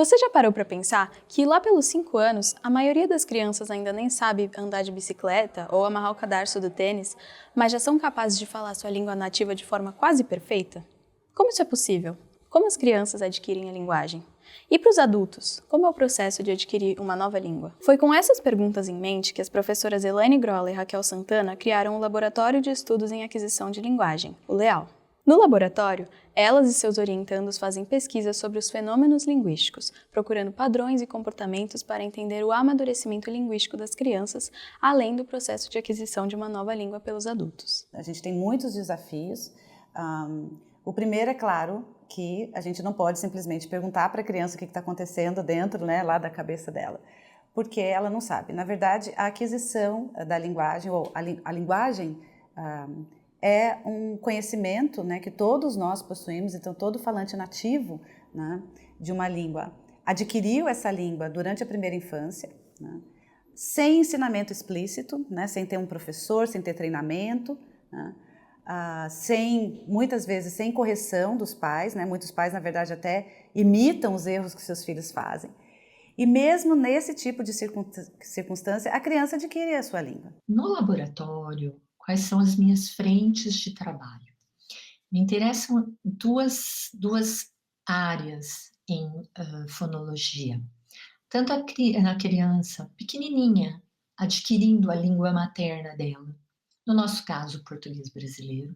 Você já parou para pensar que lá pelos 5 anos, a maioria das crianças ainda nem sabe andar de bicicleta ou amarrar o cadarço do tênis, mas já são capazes de falar sua língua nativa de forma quase perfeita? Como isso é possível? Como as crianças adquirem a linguagem? E para os adultos, como é o processo de adquirir uma nova língua? Foi com essas perguntas em mente que as professoras Elaine Grolla e Raquel Santana criaram o Laboratório de Estudos em Aquisição de Linguagem, o LEAL. No laboratório, elas e seus orientandos fazem pesquisas sobre os fenômenos linguísticos, procurando padrões e comportamentos para entender o amadurecimento linguístico das crianças, além do processo de aquisição de uma nova língua pelos adultos. A gente tem muitos desafios. O primeiro é claro que a gente não pode simplesmente perguntar para a criança o que está acontecendo dentro, lá da cabeça dela, porque ela não sabe. Na verdade, a aquisição da linguagem, ou a linguagem, é um conhecimento, que todos nós possuímos. Então todo falante nativo, de uma língua adquiriu essa língua durante a primeira infância, sem ensinamento explícito, sem ter um professor, sem ter treinamento, muitas vezes sem correção dos pais, muitos pais na verdade até imitam os erros que seus filhos fazem. E mesmo nesse tipo de circunstância, a criança adquire a sua língua. No laboratório, quais são as minhas frentes de trabalho? Me interessam duas áreas em fonologia. Tanto a criança pequenininha, adquirindo a língua materna dela, no nosso caso, o português brasileiro,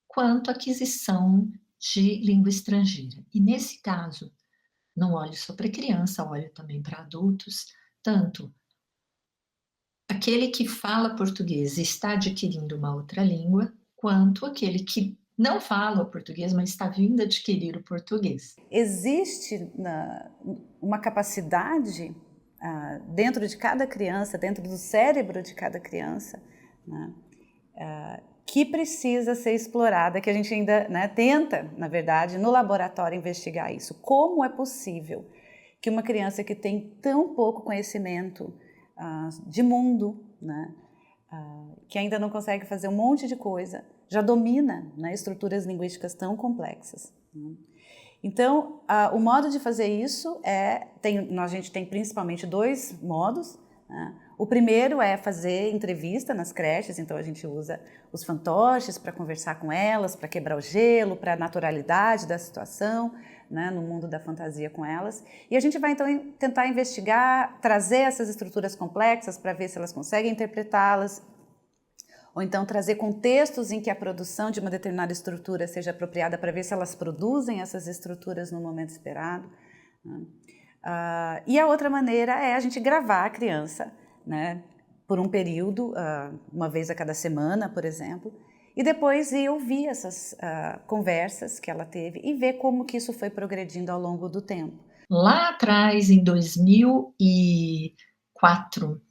quanto a aquisição de língua estrangeira. E nesse caso, não olho só para criança, olho também para adultos, tanto aquele que fala português e está adquirindo uma outra língua, quanto aquele que não fala o português, mas está vindo adquirir o português. Existe uma capacidade dentro de cada criança, dentro do cérebro de cada criança, que precisa ser explorada, que a gente ainda tenta, na verdade, no laboratório investigar isso. Como é possível que uma criança que tem tão pouco conhecimento de mundo, que ainda não consegue fazer um monte de coisa, já domina estruturas linguísticas tão complexas. Então, o modo de fazer isso a gente tem principalmente 2 modos. O primeiro é fazer entrevista nas creches, então a gente usa os fantoches para conversar com elas, para quebrar o gelo, para a naturalidade da situação, no mundo da fantasia com elas. E a gente vai então tentar investigar, trazer essas estruturas complexas para ver se elas conseguem interpretá-las, ou então trazer contextos em que a produção de uma determinada estrutura seja apropriada para ver se elas produzem essas estruturas no momento esperado. E a outra maneira é a gente gravar a criança, por um período, uma vez a cada semana, por exemplo, e depois ir ouvir essas conversas que ela teve e ver como que isso foi progredindo ao longo do tempo. Lá atrás, em 2004,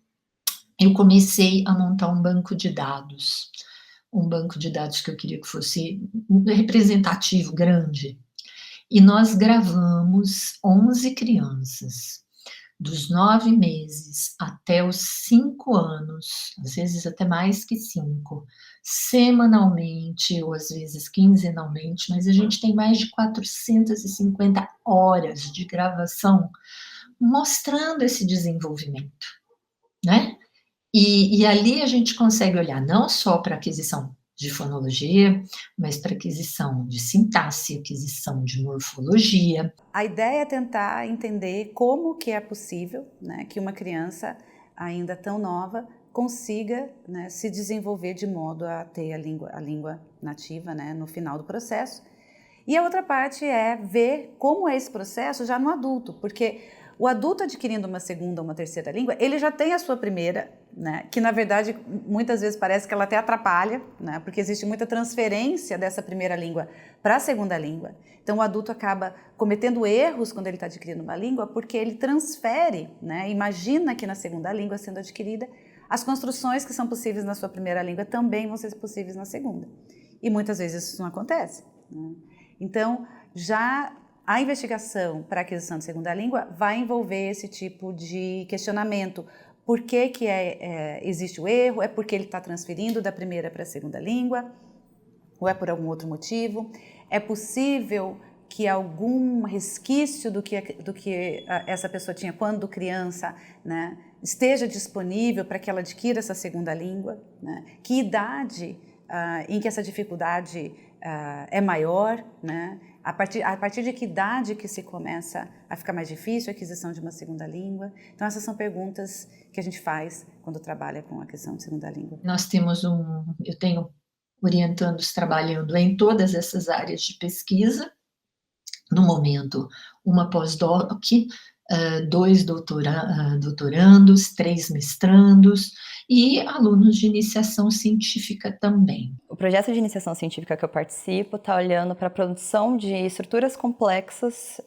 eu comecei a montar um banco de dados que eu queria que fosse representativo, grande. E nós gravamos 11 crianças, dos 9 meses até os 5 anos, às vezes até mais que 5, semanalmente ou às vezes quinzenalmente, mas a gente tem mais de 450 horas de gravação mostrando esse desenvolvimento, E ali a gente consegue olhar não só para a aquisição de fonologia, mas para aquisição de sintaxe, aquisição de morfologia. A ideia é tentar entender como que é possível que uma criança ainda tão nova consiga se desenvolver de modo a ter a língua nativa no final do processo. E a outra parte é ver como é esse processo já no adulto, porque o adulto adquirindo uma segunda ou uma terceira língua, ele já tem a sua primeira, que na verdade muitas vezes parece que ela até atrapalha, porque existe muita transferência dessa primeira língua para a segunda língua. Então o adulto acaba cometendo erros quando ele está adquirindo uma língua, porque ele transfere, imagina que na segunda língua sendo adquirida, as construções que são possíveis na sua primeira língua também vão ser possíveis na segunda. E muitas vezes isso não acontece. Então, já a investigação para a aquisição de segunda língua vai envolver esse tipo de questionamento. Por que existe o erro? É porque ele está transferindo da primeira para a segunda língua? Ou é por algum outro motivo? É possível que algum resquício do que essa pessoa tinha quando criança, né, esteja disponível para que ela adquira essa segunda língua, né? Que idade em que essa dificuldade é maior, né? A partir de que idade que se começa a ficar mais difícil a aquisição de uma segunda língua? Então, essas são perguntas que a gente faz quando trabalha com a aquisição de segunda língua. Eu tenho orientandos trabalhando em todas essas áreas de pesquisa. No momento, uma pós-doc, 2 doutorandos, 3 mestrandos e alunos de iniciação científica também. O projeto de iniciação científica que eu participo está olhando para a produção de estruturas complexas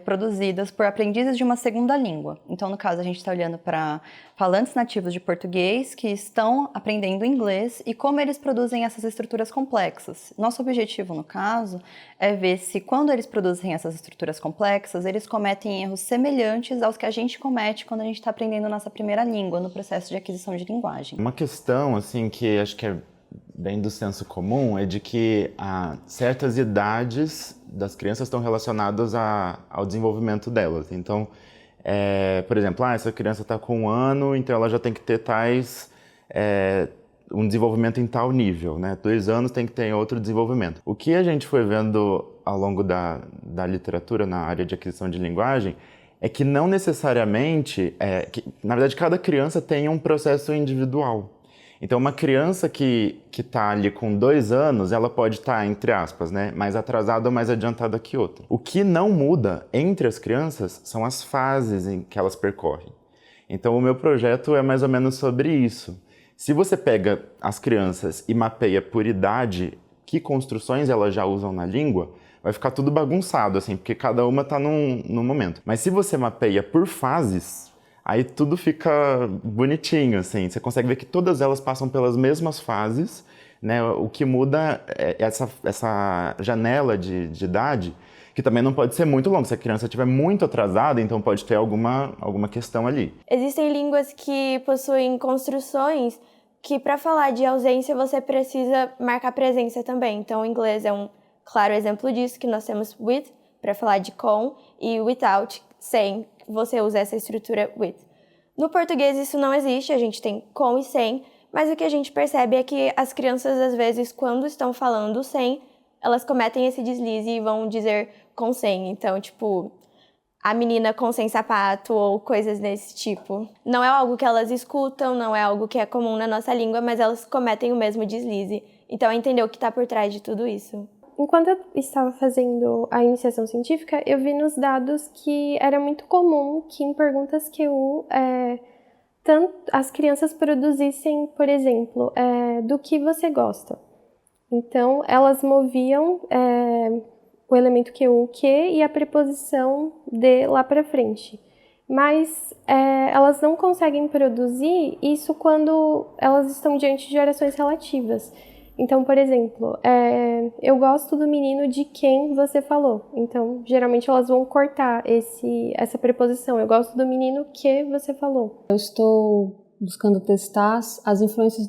produzidas por aprendizes de uma segunda língua. Então, no caso, a gente está olhando para falantes nativos de português que estão aprendendo inglês e como eles produzem essas estruturas complexas. Nosso objetivo, no caso, é ver se quando eles produzem essas estruturas complexas, eles cometem erros semelhantes aos que a gente comete quando a gente está aprendendo nossa primeira língua no processo de aquisição de linguagem. Uma questão, assim, que acho que é bem do senso comum é de que certas idades das crianças estão relacionadas ao desenvolvimento delas. Então, por exemplo, essa criança está com 1 ano, então ela já tem que ter um desenvolvimento em tal nível, né? 2 anos tem que ter outro desenvolvimento. O que a gente foi vendo ao longo da literatura na área de aquisição de linguagem é que não necessariamente, na verdade, cada criança tem um processo individual. Então, uma criança que está ali com 2 anos, ela pode estar, entre aspas, né, mais atrasada ou mais adiantada que outra. O que não muda entre as crianças são as fases em que elas percorrem. Então, o meu projeto é mais ou menos sobre isso. Se você pega as crianças e mapeia por idade que construções elas já usam na língua, vai ficar tudo bagunçado, assim, porque cada uma está num momento. Mas se você mapeia por fases, aí tudo fica bonitinho, assim. Você consegue ver que todas elas passam pelas mesmas fases, né? O que muda é essa janela de idade, que também não pode ser muito longa. Se a criança estiver muito atrasada, então pode ter alguma questão ali. Existem línguas que possuem construções que, para falar de ausência, você precisa marcar presença também. Então, o inglês é um claro exemplo disso, que nós temos with, para falar de com, e without, sem. Você usa essa estrutura with. No português isso não existe, a gente tem com e sem, mas o que a gente percebe é que as crianças, às vezes, quando estão falando sem, elas cometem esse deslize e vão dizer com sem. Então, tipo, a menina com sem sapato ou coisas desse tipo. Não é algo que elas escutam, não é algo que é comum na nossa língua, mas elas cometem o mesmo deslize. Então, é entender o que está por trás de tudo isso. Enquanto eu estava fazendo a iniciação científica, eu vi nos dados que era muito comum que em perguntas QU as crianças produzissem, por exemplo, do que você gosta. Então, elas moviam o elemento QU, que e a preposição de lá para frente. Mas elas não conseguem produzir isso quando elas estão diante de orações relativas. Então, por exemplo, eu gosto do menino de quem você falou. Então, geralmente elas vão cortar essa preposição. Eu gosto do menino que você falou. Eu estou buscando testar as influências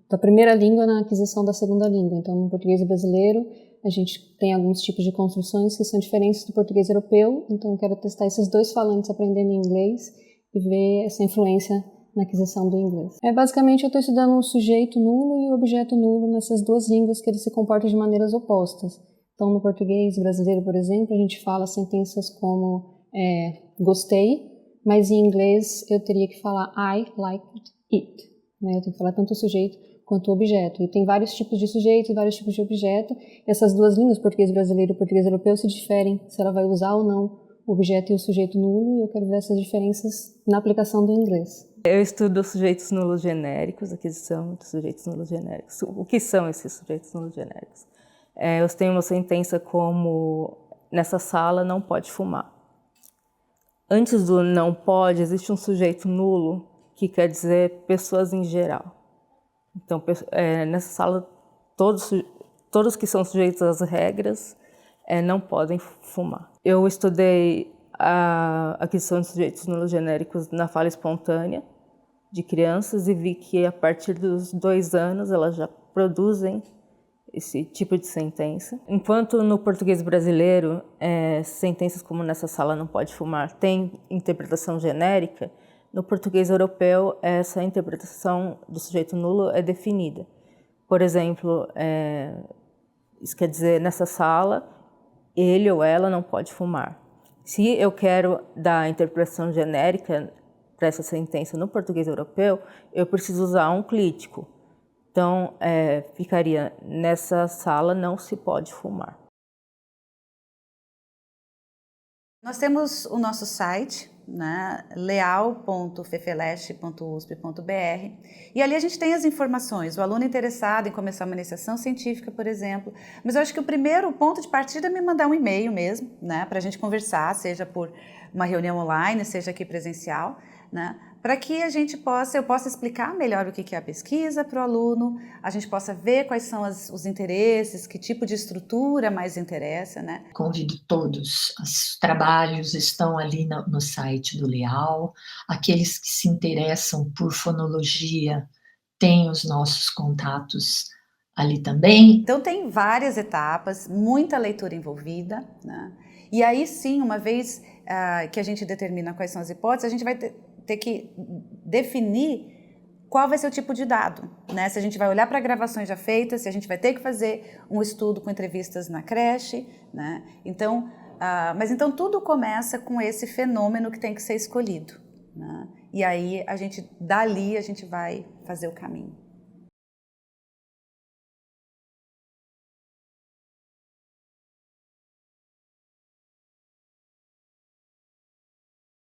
da primeira língua na aquisição da segunda língua. Então, no português brasileiro, a gente tem alguns tipos de construções que são diferentes do português europeu. Então, eu quero testar esses 2 falantes aprendendo inglês e ver essa influência na aquisição do inglês. Basicamente, eu estou estudando o sujeito nulo e o objeto nulo nessas 2 línguas que eles se comportam de maneiras opostas. Então, no português brasileiro, por exemplo, a gente fala sentenças como gostei, mas em inglês eu teria que falar I liked it. Né? Eu tenho que falar tanto o sujeito quanto o objeto. E tem vários tipos de sujeito e vários tipos de objeto. E essas 2 línguas, português brasileiro e português europeu, se diferem se ela vai usar ou não o objeto e o sujeito nulo, e eu quero ver essas diferenças na aplicação do inglês. Eu estudo sujeitos nulos genéricos, aquisição de sujeitos nulos genéricos. O que são esses sujeitos nulos genéricos? Eu tenho uma sentença como, nessa sala não pode fumar. Antes do não pode, existe um sujeito nulo, que quer dizer pessoas em geral. Então, nessa sala, todos que são sujeitos às regras não podem fumar. Eu estudei a aquisição de sujeitos nulos genéricos na fala espontânea de crianças e vi que a partir dos 2 anos elas já produzem esse tipo de sentença. Enquanto no português brasileiro, sentenças como nessa sala não pode fumar tem interpretação genérica, no português europeu essa interpretação do sujeito nulo é definida. Por exemplo, isso quer dizer, nessa sala, ele ou ela não pode fumar. Se eu quero dar a interpretação genérica para essa sentença no português europeu, eu preciso usar um clítico. Então, ficaria, nessa sala não se pode fumar. Nós temos o nosso site, né, leal.fefeleste.usp.br, e ali a gente tem as informações, o aluno interessado em começar uma iniciação científica, por exemplo, mas eu acho que o primeiro ponto de partida é me mandar um e-mail mesmo, né, para a gente conversar, seja por uma reunião online, seja aqui presencial, né, para que a gente eu possa explicar melhor o que é a pesquisa para o aluno, a gente possa ver quais são os interesses, que tipo de estrutura mais interessa, né? Convido todos, os trabalhos estão ali no site do Leal, aqueles que se interessam por fonologia têm os nossos contatos ali também. Então tem várias etapas, muita leitura envolvida, né? E aí sim, uma vez que a gente determina quais são as hipóteses, a gente vai ter que definir qual vai ser o tipo de dado, né? Se a gente vai olhar para gravações já feitas, se a gente vai ter que fazer um estudo com entrevistas na creche, né? Então, mas então tudo começa com esse fenômeno que tem que ser escolhido, né? E aí dali a gente vai fazer o caminho.